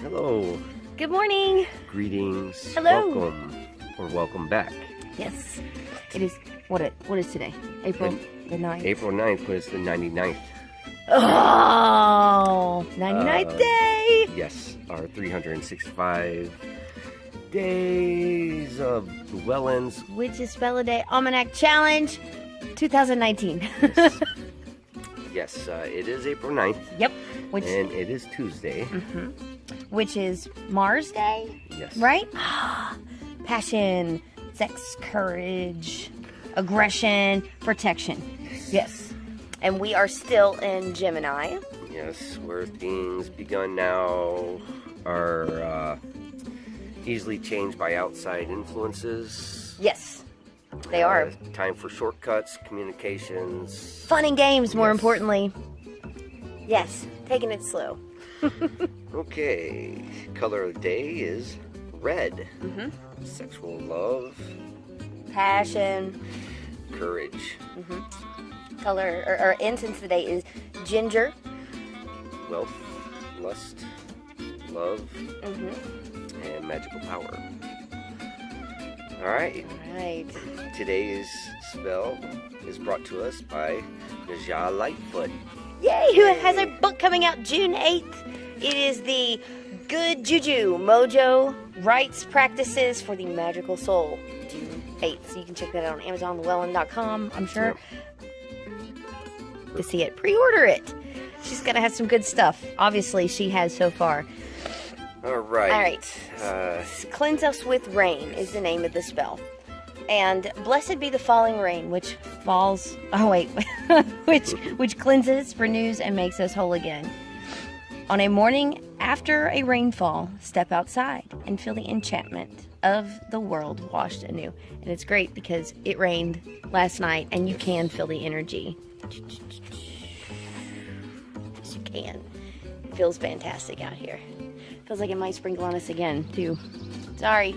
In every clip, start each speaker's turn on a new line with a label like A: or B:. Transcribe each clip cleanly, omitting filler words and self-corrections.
A: Hello.
B: Good morning.
A: Greetings.
B: Hello.
A: Welcome or welcome back.
B: Yes. It is, what is today? April the 9th.
A: April 9th, but it's the 99th.
B: Oh, 99th day.
A: Yes, our 365 days of Llewellyn's.
B: Which is Spell a Day Almanac Challenge 2019.
A: Yes, it is April 9th.
B: Yep.
A: And it is Tuesday.
B: Which is Mars Day.
A: Yes.
B: Right? Passion, sex, courage, aggression, protection. Yes. And we are still in Gemini.
A: Yes, where things begun now are easily changed by outside influences.
B: Yes, they are.
A: Time for shortcuts, communications.
B: Fun and games, more
A: Yes.
B: importantly. Yes, taking it slow.
A: Okay, color of the day is red. Sexual love,
B: Passion.
A: courage,
B: Color, or incense today is ginger.
A: wealth, lust, love, and magical power. All right,
B: Right.
A: today's spell is brought to us by Najah Lightfoot.
B: Yay! Who has a book coming out June 8th? It is the Good Juju Mojo Rites Practices for the Magical Soul. June 8th. So you can check that out on Amazon, Llewellyn.com, I'm sure. To see it. Pre-order it. She's going to have some good stuff. Obviously, she has so far.
A: All right.
B: All right. Cleanse us with rain is the name of the spell. And blessed be the falling rain, which falls. Oh wait, which cleanses, renews, and makes us whole again. On a morning after a rainfall, step outside and feel the enchantment of the world washed anew. And it's great because it rained last night, and you can feel the energy. Yes, you can. It feels fantastic out here. Feels like it might sprinkle on us again too. Sorry.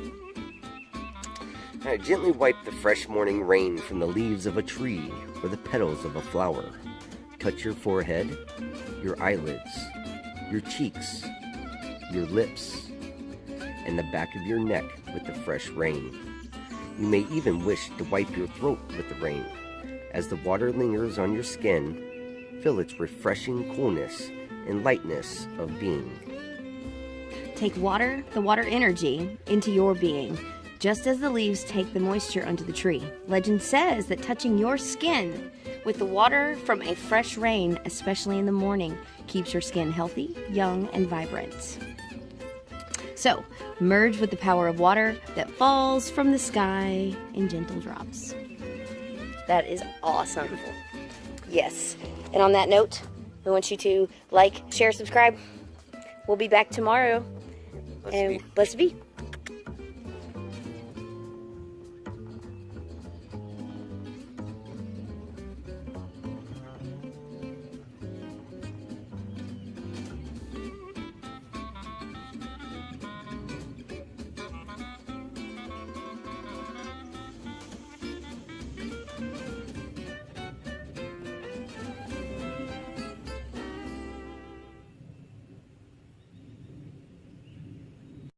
A: All right, gently wipe the fresh morning rain from the leaves of a tree or the petals of a flower. Touch your forehead, your eyelids, your cheeks, your lips, and the back of your neck with the fresh rain. You may even wish to wipe your throat with the rain. As the water lingers on your skin, feel its refreshing coolness and lightness of being.
B: Take the water energy into your being, just as the leaves take the moisture onto the tree. Legend says that touching your skin with the water from a fresh rain, especially in the morning, keeps your skin healthy, young, and vibrant. So, merge with the power of water that falls from the sky in gentle drops. That is awesome. Yes. And on that note, we want you to like, share, subscribe. We'll be back tomorrow.
A: Blessed be.
B: Blessed be.